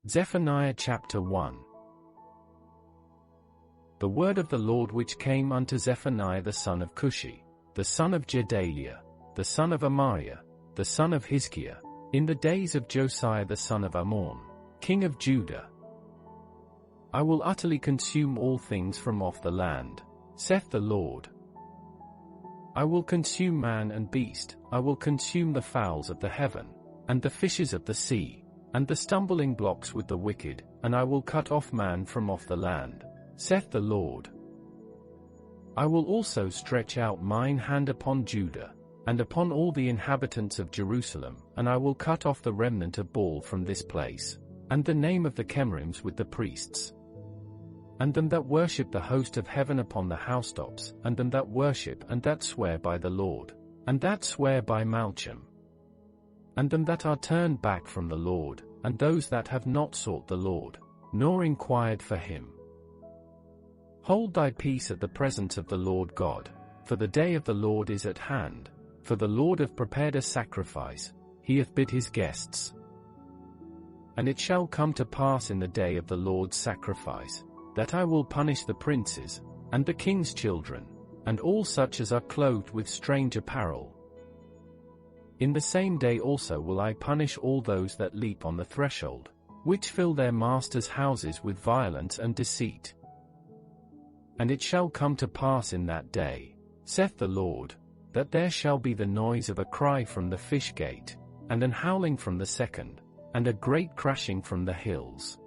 Zephaniah chapter 1. The word of the Lord which came unto Zephaniah the son of Cushi, the son of Gedaliah, the son of Amariah, the son of Hizkiah, in the days of Josiah the son of Ammon, king of Judah. I will utterly consume all things from off the land, saith the Lord. I will consume man and beast, I will consume the fowls of the heaven, and the fishes of the sea, and the stumbling blocks with the wicked, and I will cut off man from off the land, saith the Lord. I will also stretch out mine hand upon Judah, and upon all the inhabitants of Jerusalem, and I will cut off the remnant of Baal from this place, and the name of the Chemarims with the priests, and them that worship the host of heaven upon the housetops, and them that worship and that swear by the Lord, and that swear by Malcham, and them that are turned back from the Lord, and those that have not sought the Lord, nor inquired for him. Hold thy peace at the presence of the Lord God, for the day of the Lord is at hand, for the Lord hath prepared a sacrifice, he hath bid his guests. And it shall come to pass in the day of the Lord's sacrifice, that I will punish the princes, and the king's children, and all such as are clothed with strange apparel. In the same day also will I punish all those that leap on the threshold, which fill their masters' houses with violence and deceit. And it shall come to pass in that day, saith the Lord, that there shall be the noise of a cry from the fish gate, and an howling from the second, and a great crashing from the hills.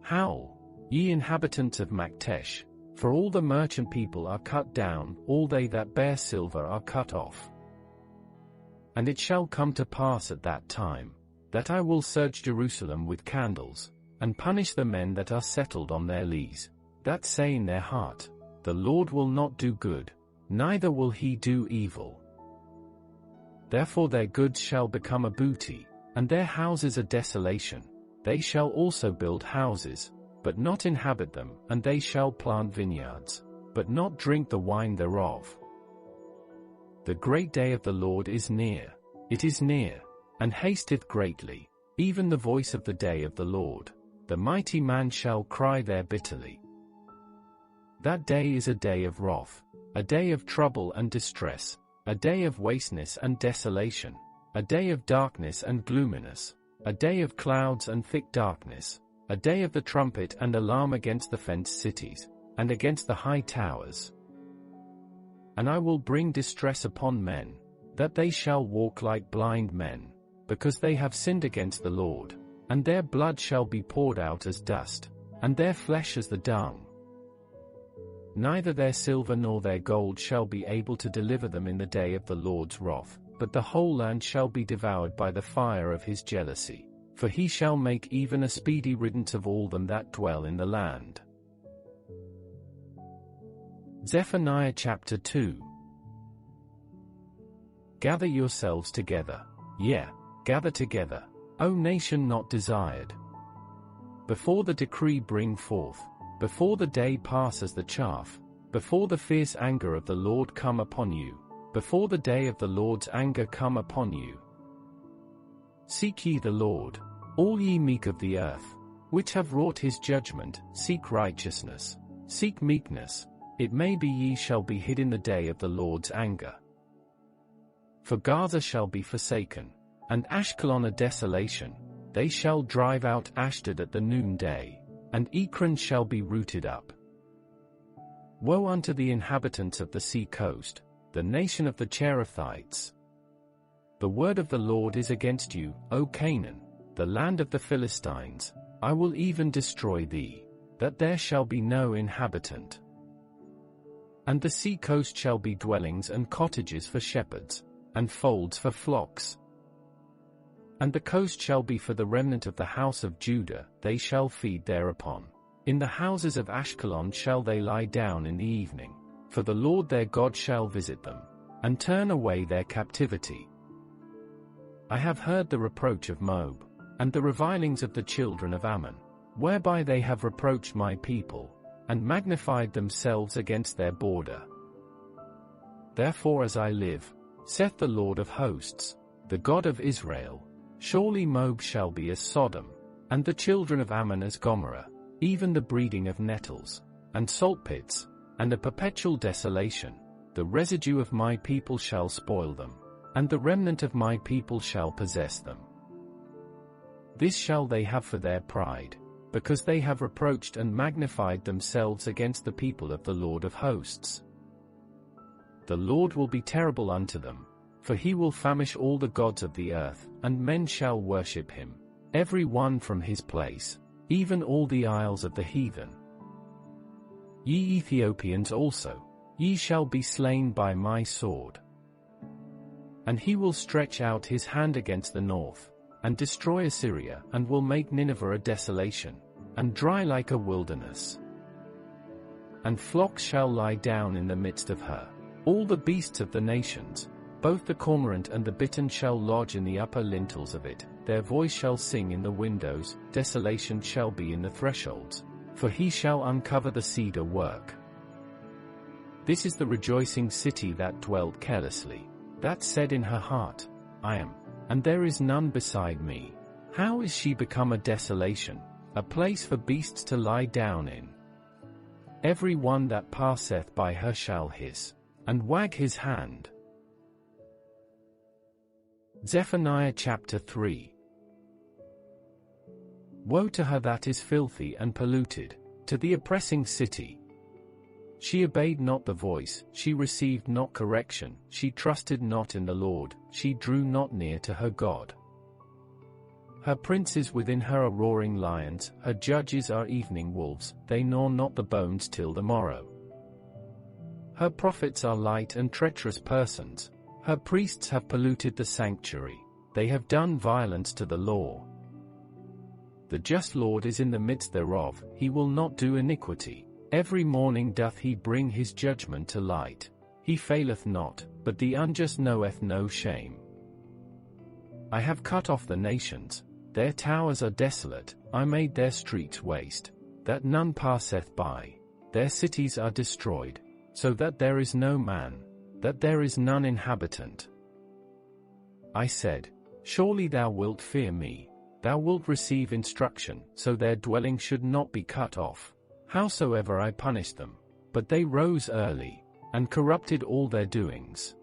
Howl, ye inhabitants of Maktesh, for all the merchant people are cut down, all they that bear silver are cut off. And it shall come to pass at that time, that I will search Jerusalem with candles, and punish the men that are settled on their lees, that say in their heart, the Lord will not do good, neither will he do evil. Therefore their goods shall become a booty, and their houses a desolation. They shall also build houses, but not inhabit them, and they shall plant vineyards, but not drink the wine thereof. The great day of the Lord is near, it is near, and hasteth greatly, even the voice of the day of the Lord. The mighty man shall cry there bitterly. That day is a day of wrath, a day of trouble and distress, a day of wasteness and desolation, a day of darkness and gloominess, a day of clouds and thick darkness, a day of the trumpet and alarm against the fenced cities, and against the high towers. And I will bring distress upon men, that they shall walk like blind men, because they have sinned against the Lord, and their blood shall be poured out as dust, and their flesh as the dung. Neither their silver nor their gold shall be able to deliver them in the day of the Lord's wrath, but the whole land shall be devoured by the fire of his jealousy, for he shall make even a speedy riddance of all them that dwell in the land. Zephaniah chapter 2. Gather yourselves together, gather together, O nation not desired. Before the decree bring forth, before the day pass as the chaff, before the fierce anger of the Lord come upon you, before the day of the Lord's anger come upon you. Seek ye the Lord, all ye meek of the earth, which have wrought his judgment, seek righteousness, seek meekness, it may be ye shall be hid in the day of the Lord's anger. For Gaza shall be forsaken, and Ashkelon a desolation, they shall drive out Ashdod at the noonday, and Ekron shall be rooted up. Woe unto the inhabitants of the sea coast, the nation of the Cherethites. The word of the Lord is against you, O Canaan, the land of the Philistines, I will even destroy thee, that there shall be no inhabitant. And the sea coast shall be dwellings and cottages for shepherds, and folds for flocks. And the coast shall be for the remnant of the house of Judah, they shall feed thereupon. In the houses of Ashkelon shall they lie down in the evening, for the Lord their God shall visit them, and turn away their captivity. I have heard the reproach of Moab, and the revilings of the children of Ammon, whereby they have reproached my people, and magnified themselves against their border. Therefore as I live, saith the Lord of hosts, the God of Israel, surely Moab shall be as Sodom, and the children of Ammon as Gomorrah, even the breeding of nettles, and salt pits, and a perpetual desolation. The residue of my people shall spoil them, and the remnant of my people shall possess them. This shall they have for their pride, because they have reproached and magnified themselves against the people of the Lord of hosts. The Lord will be terrible unto them, for he will famish all the gods of the earth, and men shall worship him, every one from his place, even all the isles of the heathen. Ye Ethiopians also, ye shall be slain by my sword. And he will stretch out his hand against the north, and destroy Assyria, and will make Nineveh a desolation, and dry like a wilderness. And flocks shall lie down in the midst of her. All the beasts of the nations, both the cormorant and the bittern shall lodge in the upper lintels of it, their voice shall sing in the windows, desolation shall be in the thresholds, for he shall uncover the cedar work. This is the rejoicing city that dwelt carelessly, that said in her heart, I am, and there is none beside me. How is she become a desolation, a place for beasts to lie down in? Every one that passeth by her shall hiss, and wag his hand. Zephaniah chapter 3. Woe to her that is filthy and polluted, to the oppressing city. She obeyed not the voice, she received not correction, she trusted not in the Lord, she drew not near to her God. Her princes within her are roaring lions, her judges are evening wolves, they gnaw not the bones till the morrow. Her prophets are light and treacherous persons, her priests have polluted the sanctuary, they have done violence to the law. The just Lord is in the midst thereof, he will not do iniquity. Every morning doth he bring his judgment to light. He faileth not, but the unjust knoweth no shame. I have cut off the nations, their towers are desolate, I made their streets waste, that none passeth by. Their cities are destroyed, so that there is no man, that there is none inhabitant. I said, surely thou wilt fear me, thou wilt receive instruction, so their dwelling should not be cut off. Howsoever I punished them, but they rose early, and corrupted all their doings.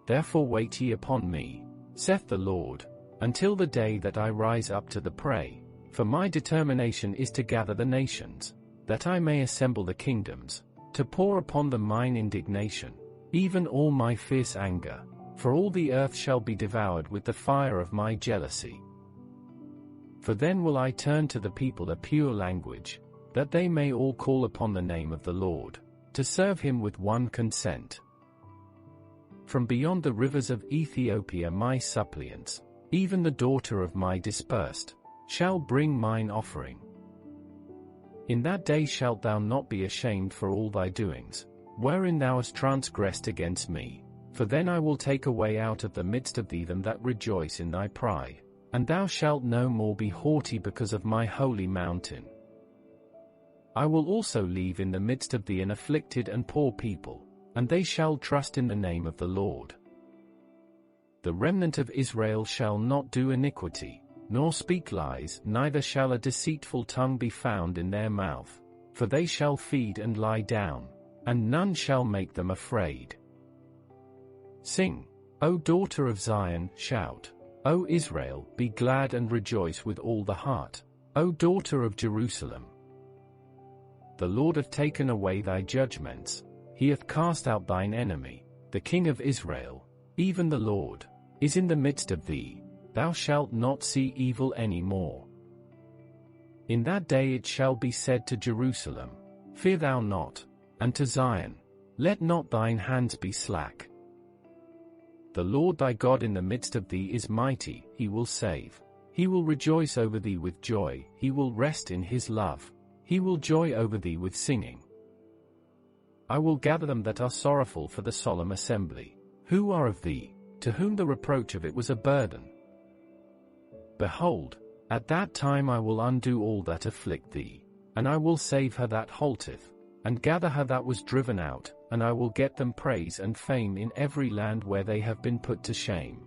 Therefore wait ye upon me, saith the Lord, until the day that I rise up to the prey, for my determination is to gather the nations, that I may assemble the kingdoms, to pour upon them mine indignation, even all my fierce anger, for all the earth shall be devoured with the fire of my jealousy. For then will I turn to the people a pure language, that they may all call upon the name of the Lord, to serve him with one consent. From beyond the rivers of Ethiopia my suppliants, even the daughter of my dispersed, shall bring mine offering. In that day shalt thou not be ashamed for all thy doings, wherein thou hast transgressed against me, for then I will take away out of the midst of thee them that rejoice in thy pride, and thou shalt no more be haughty because of my holy mountain. I will also leave in the midst of thee an afflicted and poor people, and they shall trust in the name of the Lord. The remnant of Israel shall not do iniquity, nor speak lies, neither shall a deceitful tongue be found in their mouth, for they shall feed and lie down, and none shall make them afraid. Sing, O daughter of Zion, shout, O Israel, be glad and rejoice with all the heart, O daughter of Jerusalem. The Lord hath taken away thy judgments, he hath cast out thine enemy, the King of Israel, even the Lord, is in the midst of thee, thou shalt not see evil any more. In that day it shall be said to Jerusalem, fear thou not, and to Zion, let not thine hands be slack. The Lord thy God in the midst of thee is mighty, he will save, he will rejoice over thee with joy, he will rest in his love. He will joy over thee with singing. I will gather them that are sorrowful for the solemn assembly, who are of thee, to whom the reproach of it was a burden. Behold, at that time I will undo all that afflict thee, and I will save her that halteth, and gather her that was driven out, and I will get them praise and fame in every land where they have been put to shame.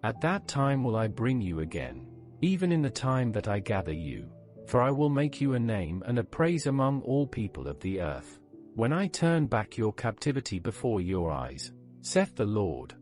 At that time will I bring you again, even in the time that I gather you. For I will make you a name and a praise among all people of the earth, when I turn back your captivity before your eyes, saith the Lord.